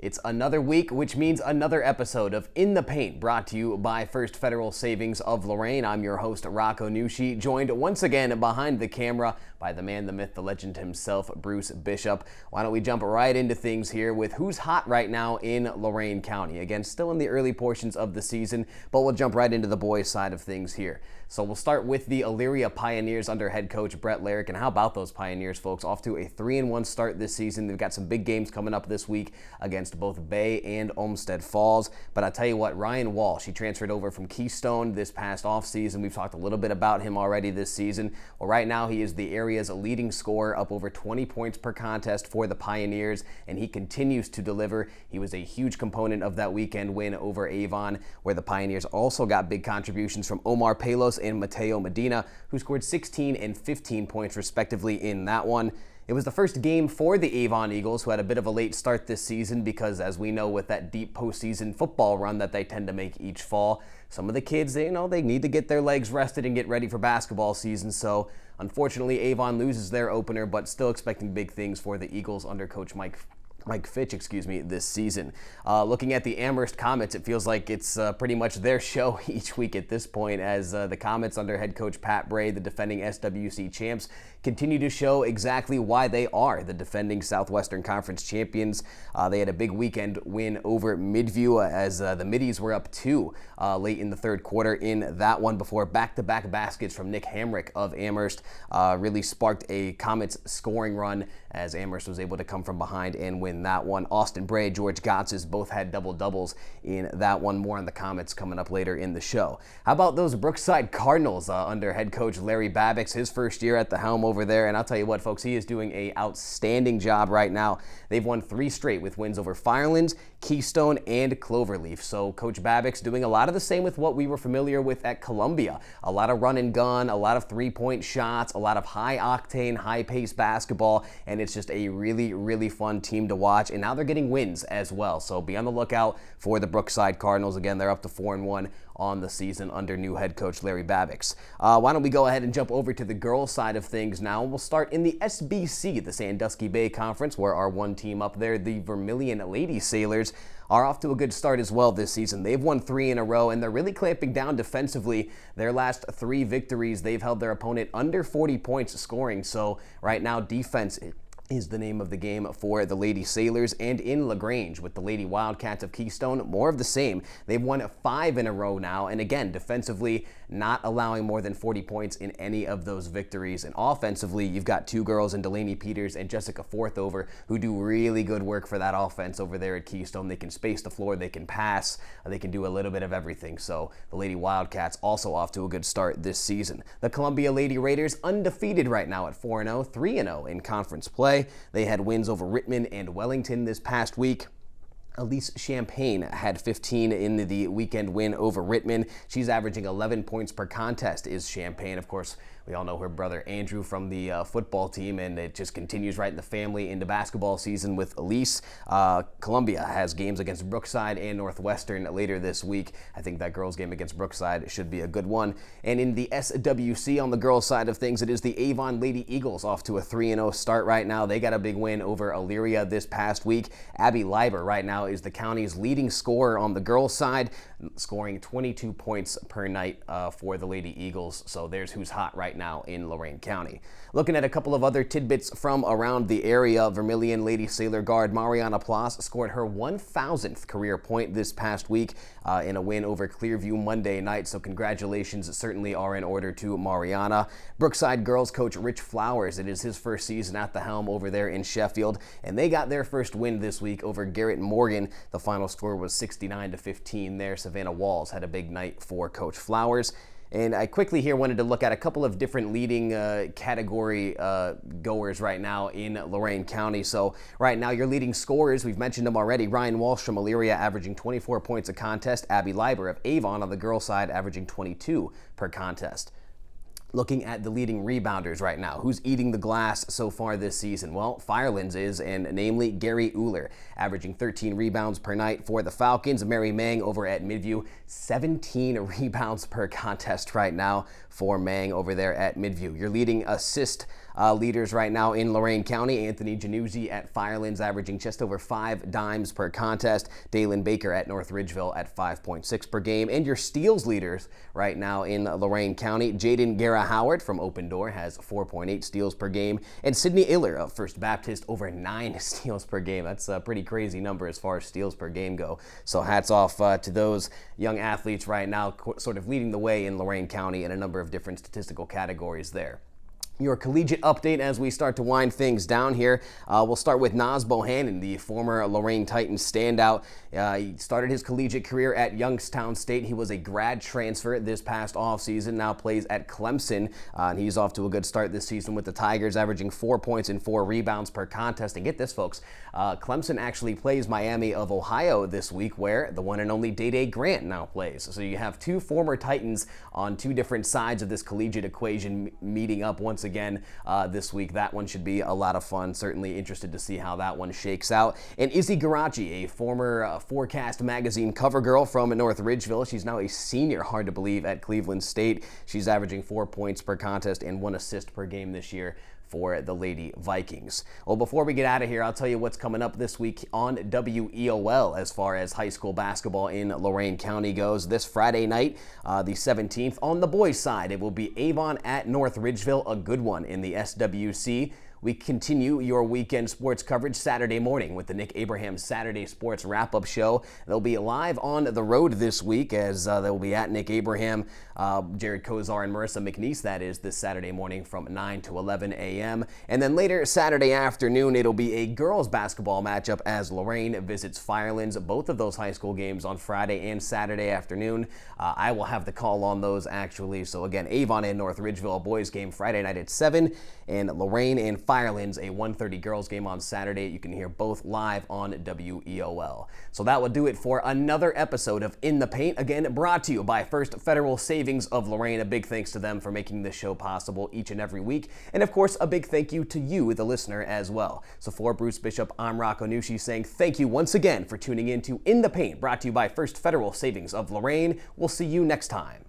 It's another week, which means another episode of In the Paint, brought to you by First Federal Savings of Lorain. I'm your host, Rocco Nuosci, joined once again behind the camera by the man, the myth, the legend himself, Bruce Bishop. Why don't we jump right into things here with who's hot right now in Lorain County. Again, still in the early portions of the season, but we'll jump right into the boys' side of things here. So we'll start with the Elyria Pioneers under head coach Brett Larrick. And how about those Pioneers, folks? Off to a 3-1 start this season. They've got some big games coming up this week against both Bay and Olmsted Falls. But I'll tell you what, Ryan Walsh, he transferred over from Keystone this past offseason. We've talked a little bit about him already this season. Well, right now he is the area's leading scorer, up over 20 points per contest for the Pioneers, and he continues to deliver. He was a huge component of that weekend win over Avon, where the Pioneers also got big contributions from Omar Palos and Mateo Medina, who scored 16 and 15 points respectively in that one. It was the first game for the Avon Eagles, who had a bit of a late start this season because, as we know, with that deep postseason football run that they tend to make each fall, some of the kids, they need to get their legs rested and get ready for basketball season. So, unfortunately, Avon loses their opener, but still expecting big things for the Eagles under Coach Mike Fitch, this season. Looking at the Amherst Comets, it feels like it's pretty much their show each week at this point, as the Comets under head coach Pat Bray, the defending SWC champs, continue to show exactly why they are the defending Southwestern Conference champions. They had a big weekend win over Midview, as the Middies were up 2 late in the third quarter in that one, before back-to-back baskets from Nick Hamrick of Amherst really sparked a Comets scoring run, as Amherst was able to come from behind and win that one. Austin Bray, George Gottzes both had double-doubles in that one. More on the Comets coming up later in the show. How about those Brookside Cardinals under head coach Larry Babbix, his first year at the helm over there? And I'll tell you what, folks, he is doing an outstanding job right now. They've won 3 straight with wins over Firelands, Keystone, and Cloverleaf. So Coach Babbix doing a lot of the same with what we were familiar with at Columbia. A lot of run and gun, a lot of three-point shots, a lot of high-octane, high-paced basketball, and it's just a really, really fun team to watch. And now they're getting wins as well. So be on the lookout for the Brookside Cardinals. Again, they're up to 4-1 on the season under new head coach Larry Babbix. Why don't we go ahead and jump over to the girls' side of things now? We'll start in the SBC, the Sandusky Bay Conference, where our one team up there, the Vermilion Lady Sailors, are off to a good start as well this season. They've won 3 in a row, and they're really clamping down defensively. Their last 3 victories, they've held their opponent under 40 points scoring. So right now, defense is the name of the game for the Lady Sailors. And in LaGrange with the Lady Wildcats of Keystone, more of the same. They've won 5 in a row now, and again, defensively, not allowing more than 40 points in any of those victories. And offensively, you've got 2 girls in Delaney Peters and Jessica Forthover who do really good work for that offense over there at Keystone. They can space the floor, they can pass, they can do a little bit of everything. So the Lady Wildcats also off to a good start this season. The Columbia Lady Raiders undefeated right now at 4-0, 3-0 in conference play. They had wins over Rittman and Wellington this past week. Elise Champagne had 15 in the weekend win over Rittman. She's averaging 11 points per contest, is Champagne. Of course, we all know her brother Andrew from the football team, and it just continues right in the family into basketball season with Elise. Columbia has games against Brookside and Northwestern later this week. I think that girls' game against Brookside should be a good one. And in the SWC on the girls' side of things, it is the Avon Lady Eagles off to a 3-0 start right now. They got a big win over Elyria this past week. Abby Leiber right now is the county's leading scorer on the girls' side, scoring 22 points per night for the Lady Eagles. So there's who's hot right now in Lorain County. Looking at a couple of other tidbits from around the area, Vermilion Lady Sailor guard Mariana Plas scored her 1,000th career point this past week in a win over Clearview Monday night. So congratulations certainly are in order to Mariana. Brookside girls coach Rich Flowers, it is his first season at the helm over there in Sheffield, and they got their first win this week over Garrett Morgan. The final score was 69-15 there. Savannah Walls had a big night for Coach Flowers. And I quickly here wanted to look at a couple of different leading category goers right now in Lorain County. So right now your leading scorers, we've mentioned them already. Ryan Walsh from Elyria averaging 24 points a contest. Abby Leiber of Avon on the girls' side averaging 22 per contest. Looking at the leading rebounders right now, who's eating the glass so far this season? Well, Firelands is, and namely Gary Uhler, averaging 13 rebounds per night for the Falcons. Mary Mang over at Midview, 17 rebounds per contest right now for Mang over there at Midview. Your leading assist Leaders right now in Lorain County, Anthony Januzzi at Firelands averaging just over 5 dimes per contest. Dalen Baker at North Ridgeville at 5.6 per game. And your steals leaders right now in Lorain County, Jaden Guerra Howard from Open Door has 4.8 steals per game. And Sydney Iller of First Baptist over 9 steals per game. That's a pretty crazy number as far as steals per game go. So hats off to those young athletes right now, sort of leading the way in Lorain County in a number of different statistical categories there. Your collegiate update as we start to wind things down here. We'll start with Naz Bohannon, the former Lorain Titans standout. He started his collegiate career at Youngstown State. He was a grad transfer this past offseason, now plays at Clemson. And he's off to a good start this season with the Tigers, averaging 4 points and 4 rebounds per contest. And get this, folks, Clemson actually plays Miami of Ohio this week, where the one and only Day-Day Grant now plays. So you have 2 former Titans on 2 different sides of this collegiate equation meeting up once again this week. That one should be a lot of fun. Certainly interested to see how that one shakes out. And Izzy Garachi, a former Forecast magazine cover girl from North Ridgeville. She's now a senior, hard to believe, at Cleveland State. She's averaging 4 points per contest and 1 assist per game this year for the Lady Vikings. Well, before we get out of here, I'll tell you what's coming up this week on WEOL as far as high school basketball in Lorain County goes. This Friday night, the 17th, on the boys' side, it will be Avon at North Ridgeville, a good one in the SWC. We continue your weekend sports coverage Saturday morning with the Nick Abraham Saturday Sports Wrap-Up Show. They'll be live on the road this week as they'll be at Nick Abraham, Jared Kozar and Marissa McNeese, that is, this Saturday morning from 9 to 11 a.m. And then later Saturday afternoon, it'll be a girls basketball matchup as Lorain visits Firelands. Both of those high school games on Friday and Saturday afternoon. I will have the call on those, actually. So again, Avon and North Ridgeville, a boys game Friday night at 7, and Lorain and Firelands, a 1:30 girls game on Saturday. You can hear both live on WEOL. So that will do it for another episode of In the Paint, again brought to you by First Federal Savings of Lorain. A big thanks to them for making this show possible each and every week. And of course, a big thank you to you, the listener, as well. So for Bruce Bishop, I'm Rocco Nuosci saying thank you once again for tuning in to In the Paint, brought to you by First Federal Savings of Lorain. We'll see you next time.